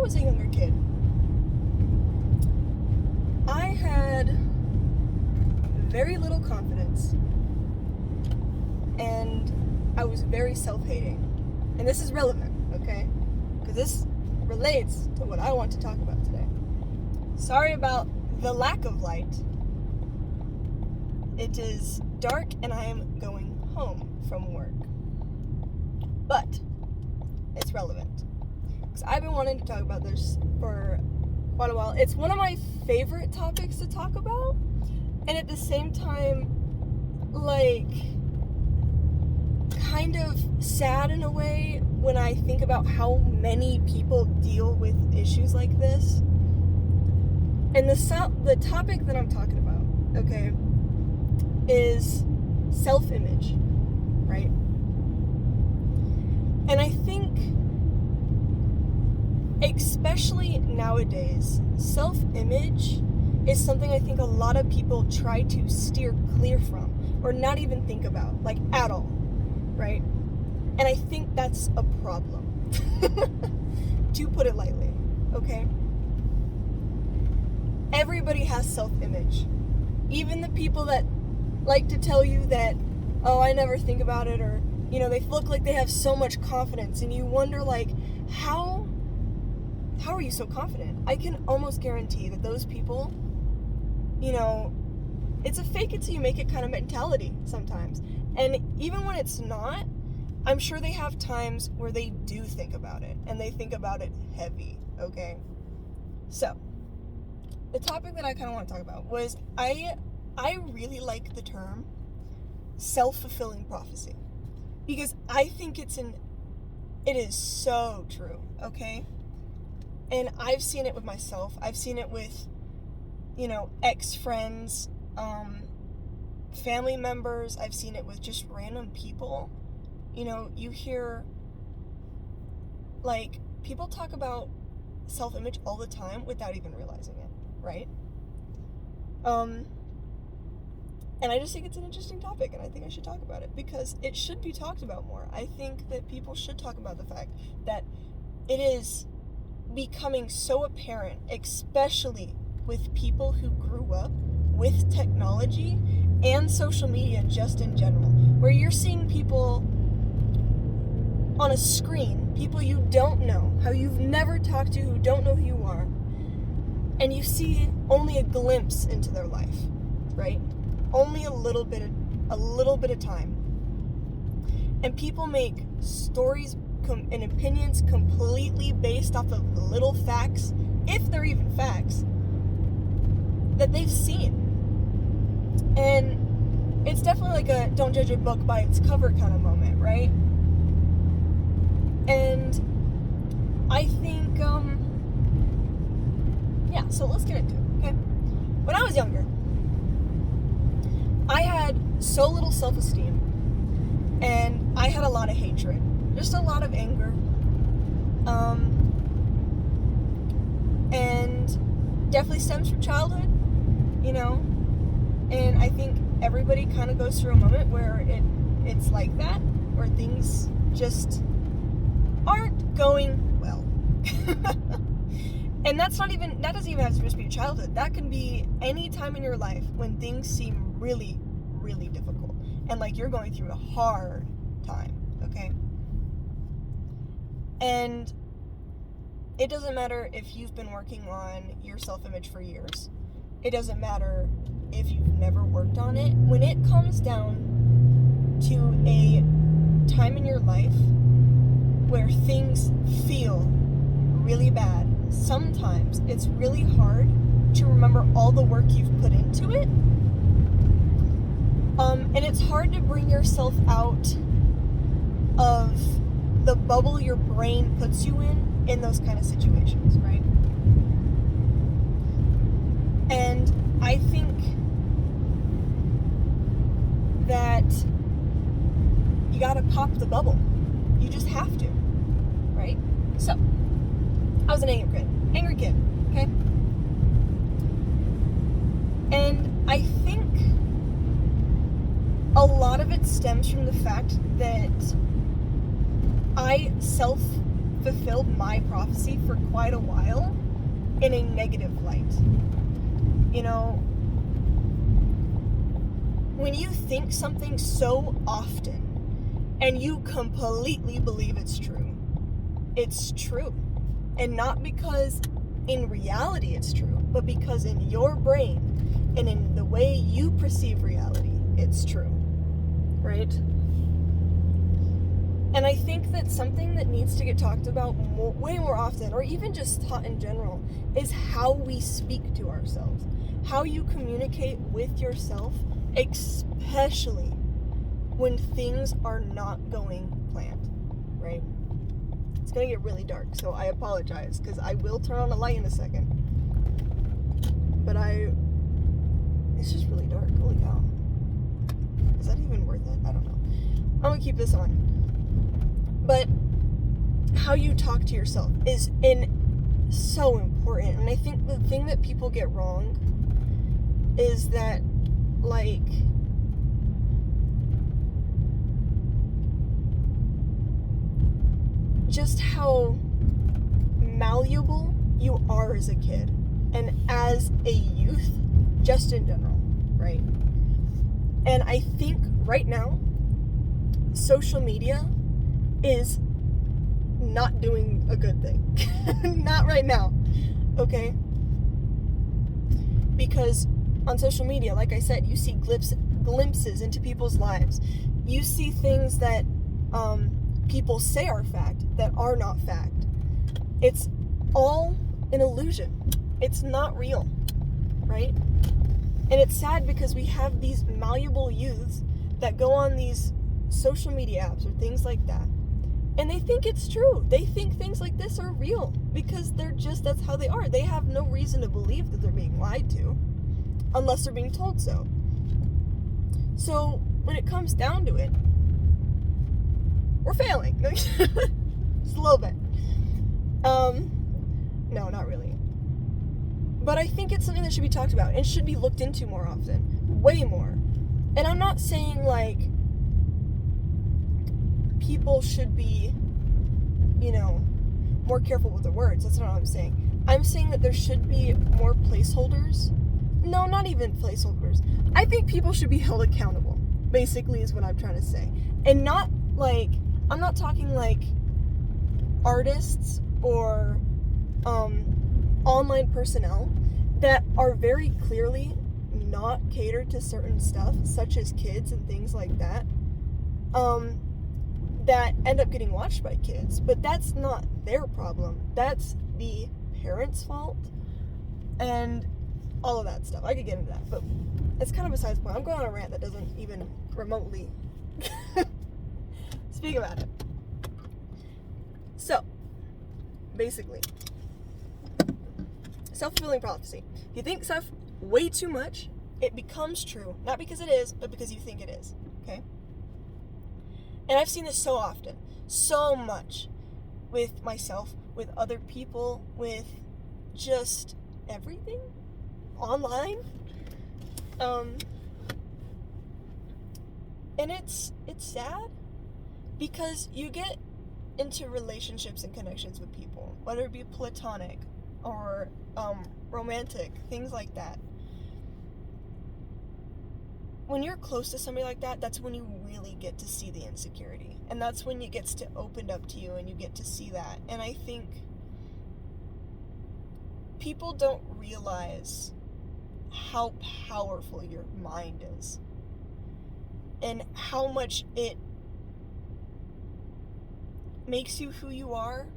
was a younger kid, I had very little confidence, and I was very self-hating. And this is relevant, okay? Because this relates to what I want to talk about today. Sorry about the lack of light. It is dark and I am going home from work. But it's relevant. Because I've been wanting to talk about this for quite a while. It's one of my favorite topics to talk about. And at the same time, like, kind of sad in a way when I think about how many people deal with issues like this. And the topic that I'm talking about, okay, is self-image, right? And I think, especially nowadays, self-image is something I think a lot of people try to steer clear from, or not even think about, like, at all, right? And I think that's a problem, to put it lightly, okay? Everybody has self-image. Even the people that like to tell you that, oh, I never think about it, or, you know, they look like they have so much confidence, and you wonder, like, how are you so confident? I can almost guarantee that those people, you know, it's a fake it till you make it kind of mentality sometimes. And even when it's not, I'm sure they have times where they do think about it, and they think about it heavy, okay? So, the topic that I kind of want to talk about was, I really like the term self-fulfilling prophecy, because I think it is so true, okay? And I've seen it with myself. I've seen it with, you know, ex-friends, family members. I've seen it with just random people. You know, you hear, like, people talk about self-image all the time without even realizing it, right? And I just think it's an interesting topic, and I think I should talk about it, because it should be talked about more. I think that people should talk about the fact that it is becoming so apparent, especially with people who grew up with technology and social media just in general, where you're seeing people on a screen, people you don't know, how you've never talked to, who don't know who you are, and you see only a glimpse into their life, right? Only a little bit of time. And people make stories and opinions completely based off of little facts, if they're even facts, that they've seen. And it's definitely like a don't judge a book by its cover kind of moment, right? And I think, yeah, so let's get into it, okay? When I was younger, I had so little self-esteem, and I had a lot of hatred, just a lot of anger, and definitely stems from childhood, you know, and I think everybody kind of goes through a moment where it's like that, where things just aren't going well. And that doesn't even have to just be your childhood. That can be any time in your life when things seem really, really difficult, and like you're going through a hard time, okay? And it doesn't matter if you've been working on your self-image for years. It doesn't matter if you've never worked on it. When it comes down to a time in your life where things feel really bad, sometimes it's really hard to remember all the work you've put into it. And it's hard to bring yourself out of the bubble your brain puts you in those kind of situations, right? And I think that you gotta pop the bubble. You just have to, right? So, I was an angry kid, okay? And I think a lot of it stems from the fact that I fulfilled my prophecy for quite a while in a negative light. You know, when you think something so often and you completely believe it's true. And not because in reality it's true, but because in your brain and in the way you perceive reality, it's true. Right? And I think that something that needs to get talked about way more often, or even just taught in general, is how we speak to ourselves. How you communicate with yourself, especially when things are not going planned, right? It's going to get really dark, so I apologize, because I will turn on a light in a second. But it's just really dark. Holy cow. Is that even worth it? I don't know. I'm going to keep this on. But how you talk to yourself is so important. And I think the thing that people get wrong is that, like, just how malleable you are as a kid and as a youth, just in general, right? And I think right now, social media is not doing a good thing. Not right now, okay? Because on social media, like I said, you see glimpses into people's lives. You see things that people say are fact that are not fact. It's all an illusion. It's not real, right? And it's sad because we have these malleable youths that go on these social media apps or things like that, and they think it's true. They think things like this are real because that's how they are. They have no reason to believe that they're being lied to unless they're being told so. So when it comes down to it, we're failing. Just a little bit. No, not really. But I think it's something that should be talked about and should be looked into more often. Way more. And I'm not saying, like, people should be, more careful with their words. That's not what I'm saying. I'm saying that there should be more placeholders. No, not even placeholders. I think people should be held accountable, basically, is what I'm trying to say. And not, like, I'm not talking, like, artists or online personnel that are very clearly not catered to certain stuff, such as kids and things like that, that end up getting watched by kids. But that's not their problem. That's the parents' fault and all of that stuff. I could get into that, but it's kind of besides the point. I'm going on a rant that doesn't even remotely speak about it. So, basically, self-fulfilling prophecy. If you think stuff way too much, it becomes true. Not because it is, but because you think it is. Okay? And I've seen this so often. So much. With myself, with other people, with just everything. Online. And it's sad. Because you get into relationships and connections with people. Whether it be platonic or romantic, things like that. When you're close to somebody like that, that's when you really get to see the insecurity. And that's when it gets to open up to you and you get to see that. And I think people don't realize how powerful your mind is. And how much it makes you who you are.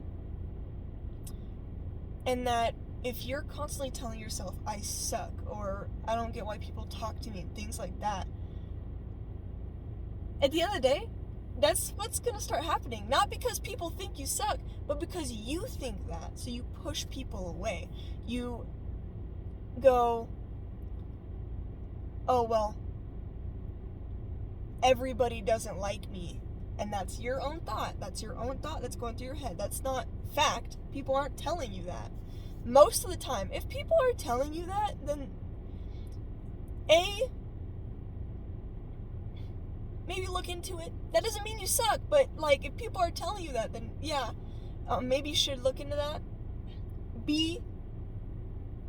And that if you're constantly telling yourself, I suck, or I don't get why people talk to me, and things like that, at the end of the day, that's what's going to start happening. Not because people think you suck, but because you think that. So you push people away. You go, oh, well, everybody doesn't like me. And that's your own thought. That's your own thought that's going through your head. That's not fact. People aren't telling you that. Most of the time, if people are telling you that, then maybe look into it. That doesn't mean you suck, but, like, if people are telling you that, then yeah, maybe you should look into that. B,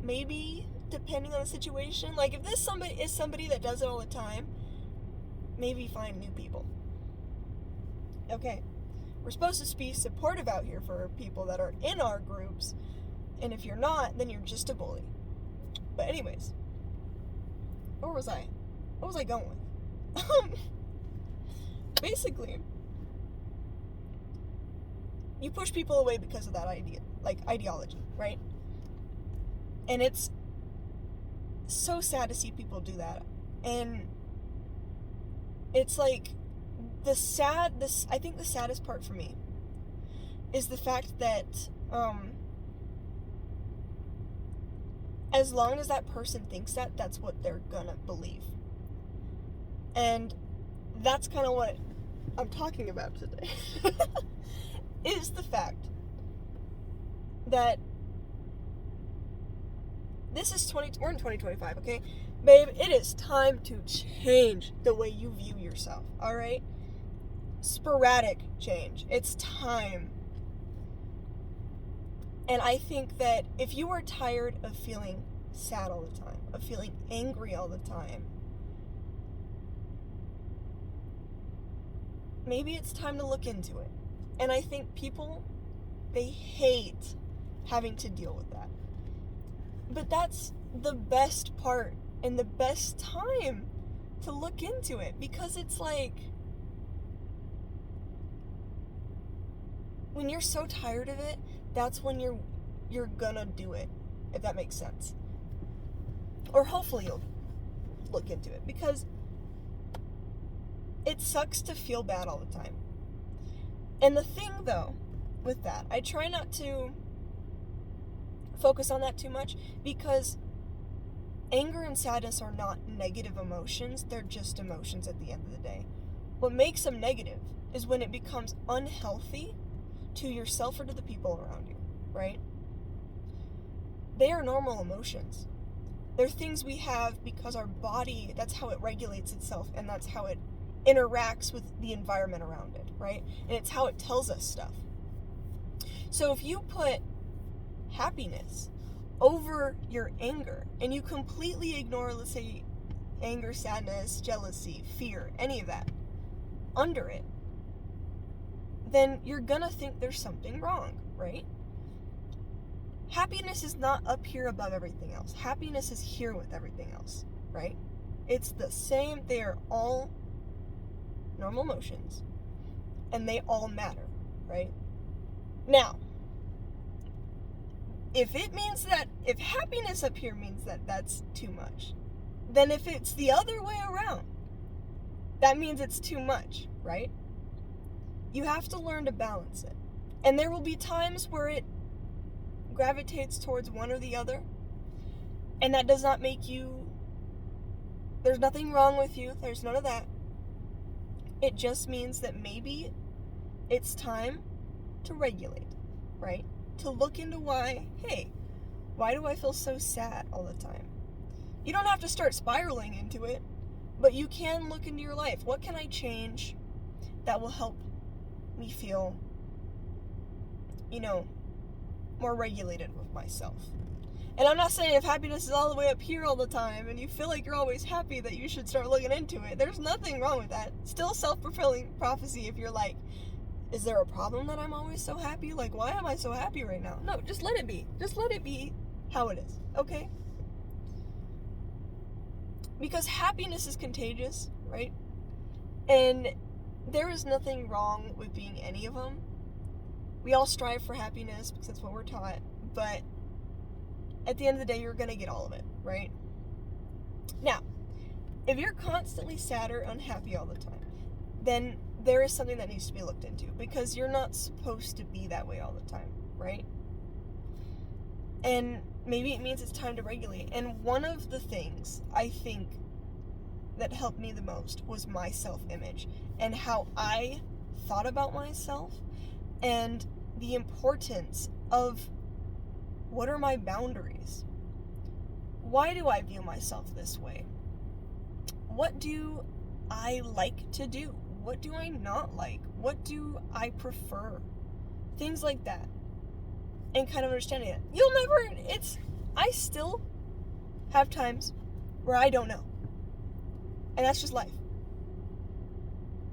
maybe, depending on the situation, like if this somebody is somebody that does it all the time, maybe find new people. Okay, we're supposed to be supportive out here for people that are in our groups, and if you're not, then you're just a bully. But anyways, where was I? What was I going with? Basically, you push people away because of that ideology, right? And it's so sad to see people do that. And it's like, I think the saddest part for me is the fact that, as long as that person thinks that, that's what they're gonna believe. And that's kind of what I'm talking about today. Is the fact that we're in 2025, okay? Babe, it is time to change the way you view yourself, alright? Sporadic change. It's time. And I think that if you are tired of feeling sad all the time, of feeling angry all the time, maybe it's time to look into it. And I think people, they hate having to deal with that. But that's the best part and the best time to look into it, because it's like, when you're so tired of it, that's when you're gonna do it, if that makes sense. Or hopefully you'll look into it, because it sucks to feel bad all the time. And the thing, though, with that, I try not to focus on that too much, because anger and sadness are not negative emotions. They're just emotions at the end of the day. What makes them negative is when it becomes unhealthy to yourself or to the people around you, right? They are normal emotions. They're things we have because our body, that's how it regulates itself, and that's how it interacts with the environment around it, right? And it's how it tells us stuff. So if you put happiness over your anger, and you completely ignore, let's say, anger, sadness, jealousy, fear, any of that, under it, then you're gonna think there's something wrong, right? Happiness is not up here above everything else. Happiness is here with everything else, right? It's the same. They are all normal emotions, and they all matter, right? Now, if happiness up here means that that's too much, then if it's the other way around, that means it's too much, right? You have to learn to balance it. And there will be times where it gravitates towards one or the other, and that does not make you, there's nothing wrong with you, there's none of that. It just means that maybe it's time to regulate, right? To look into why do I feel so sad all the time? You don't have to start spiraling into it, but you can look into your life. What can I change that will help me feel, more regulated with myself? And I'm not saying if happiness is all the way up here all the time and you feel like you're always happy that you should start looking into it. There's nothing wrong with that. Still self-fulfilling prophecy if you're like, is there a problem that I'm always so happy? Like, why am I so happy right now? No, just let it be. Just let it be how it is, okay? Because happiness is contagious, right? And there is nothing wrong with being any of them. We all strive for happiness because that's what we're taught, but at the end of the day, you're going to get all of it, right? Now, if you're constantly sad or unhappy all the time, then there is something that needs to be looked into, because you're not supposed to be that way all the time, right? And maybe it means it's time to regulate. And one of the things I think that helped me the most was my self-image and how I thought about myself and the importance of what are my boundaries? Why do I view myself this way? What do I like to do? What do I not like? What do I prefer? Things like that. And kind of understanding it. I still have times where I don't know. And that's just life.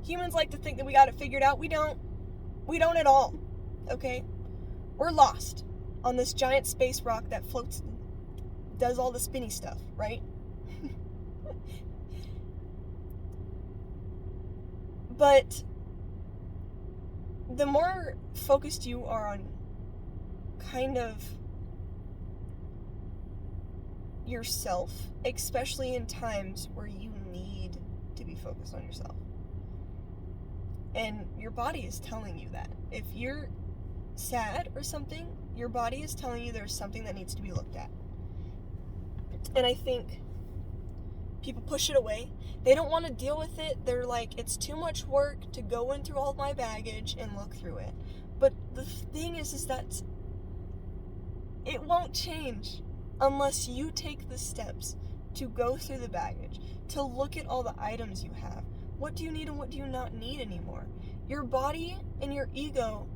Humans like to think that we got it figured out. We don't. We don't at all. Okay? We're lost on this giant space rock that floats, does all the spinny stuff, right? But the more focused you are on kind of yourself, especially in times where you need to be focused on yourself, and your body is telling you that. If you're sad or something, your body is telling you there's something that needs to be looked at. And I think people push it away. They don't want to deal with it. They're like, it's too much work to go in through all of my baggage and look through it. But the thing is that it won't change unless you take the steps to go through the baggage, to look at all the items you have. What do you need and what do you not need anymore? Your body and your ego,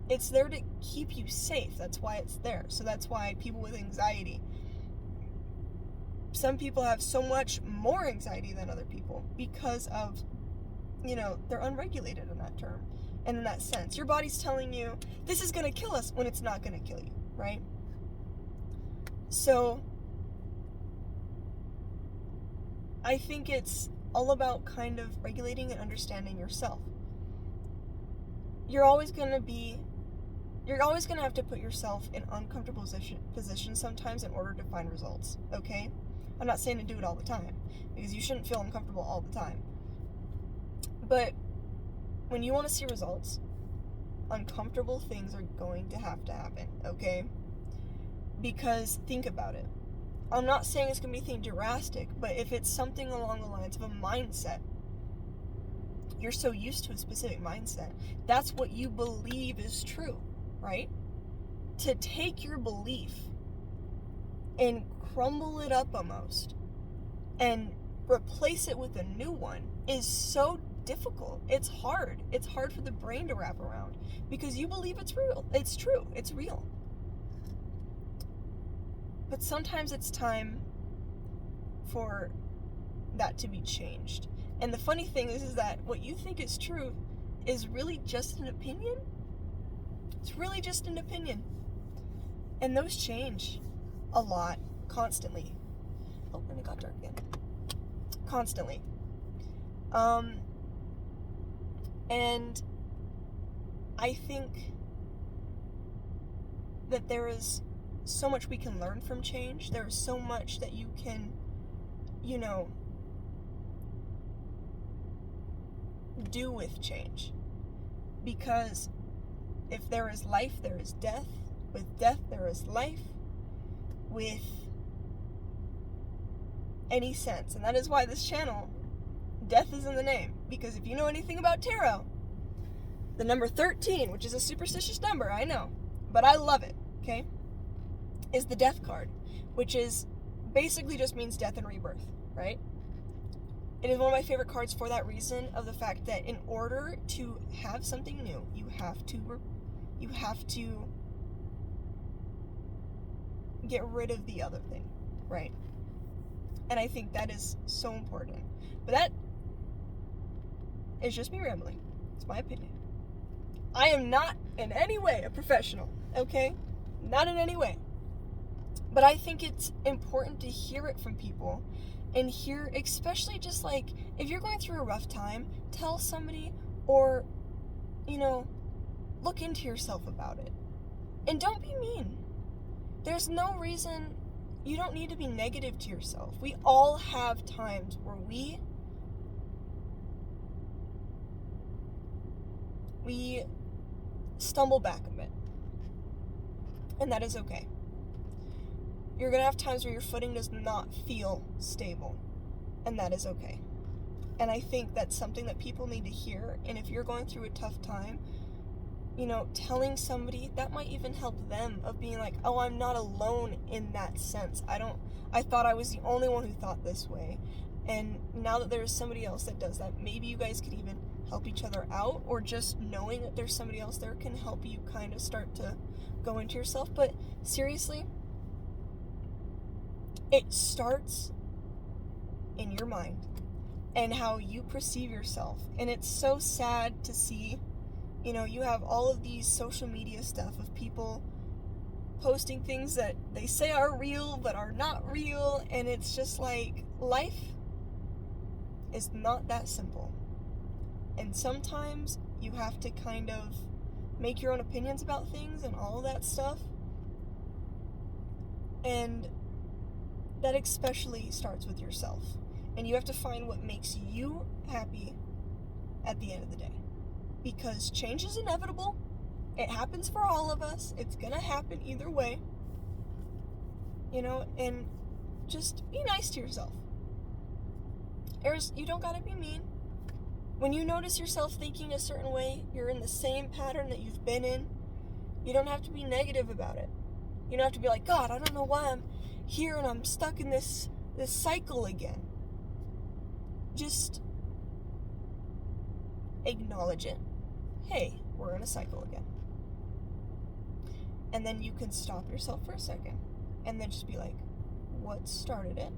it's there to keep you safe. That's why it's there. So that's why people with anxiety, some people have so much more anxiety than other people because of, they're unregulated in that term and in that sense. Your body's telling you, this is going to kill us when it's not going to kill you, right? So I think it's all about kind of regulating and understanding yourself. You're always going to have to put yourself in uncomfortable positions sometimes in order to find results, okay? I'm not saying to do it all the time, because you shouldn't feel uncomfortable all the time. But when you want to see results, uncomfortable things are going to happen, okay? Because think about it. I'm not saying it's going to be anything drastic, but if it's something along the lines of a mindset, you're so used to a specific mindset, that's what you believe is true, right? To take your belief and crumble it up almost and replace it with a new one is so difficult. It's hard. It's hard for the brain to wrap around because you believe it's real. It's true. It's real. But sometimes it's time for that to be changed. And the funny thing is that what you think is true is really just an opinion. It's really just an opinion. And those change a lot, constantly. Oh, and it got dark again. Constantly. And I think that there is so much we can learn from change. There is so much that you can, do with change. Because if there is life, there is death. With death, there is life. With any sense. And that is why this channel, death is in the name. Because if you know anything about tarot, the number 13, which is a superstitious number, I know, but I love it, okay, is the death card, which is basically just means death and rebirth, right? It is one of my favorite cards for that reason, of the fact that in order to have something new, you have to get rid of the other thing, right? And I think that is so important. But that is just me rambling. It's my opinion. I am not in any way a professional, okay? Not in any way. But I think it's important to hear it from people, and hear, especially just like, if you're going through a rough time, tell somebody, or, look into yourself about it. And don't be mean. There's no reason, you don't need to be negative to yourself. We all have times where we stumble back a bit. And that is okay. You're going to have times where your footing does not feel stable. And that is okay. And I think that's something that people need to hear. And if you're going through a tough time, telling somebody, that might even help them, of being like, oh, I'm not alone in that sense. I thought I was the only one who thought this way. And now that there's somebody else that does that, maybe you guys could even help each other out, or just knowing that there's somebody else there can help you kind of start to go into yourself. But seriously, it starts in your mind and how you perceive yourself. And it's so sad to see, you have all of these social media stuff of people posting things that they say are real but are not real, and it's just like, life is not that simple. And sometimes you have to kind of make your own opinions about things and all of that stuff. And that especially starts with yourself. And you have to find what makes you happy at the end of the day. Because change is inevitable. It happens for all of us. It's gonna happen either way. And just be nice to yourself. You don't gotta be mean. When you notice yourself thinking a certain way, you're in the same pattern that you've been in, you don't have to be negative about it. You don't have to be like, God, I don't know why I'm here and I'm stuck in this cycle again. Just acknowledge it. Hey, we're in a cycle again. And then you can stop yourself for a second and then just be like, what started it?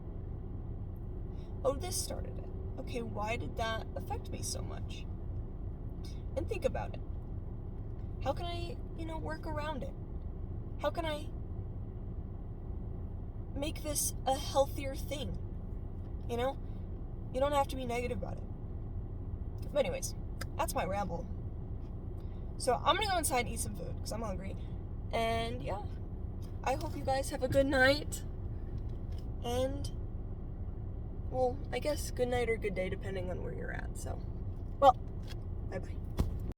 Oh, this started it. Okay, why did that affect me so much? And think about it. How can I, work around it? How can I make this a healthier thing? You don't have to be negative about it. But anyways, that's my ramble. So I'm gonna go inside and eat some food because I'm hungry. And yeah, I hope you guys have a good night. And, well, I guess good night or good day depending on where you're at. So, well, bye-bye.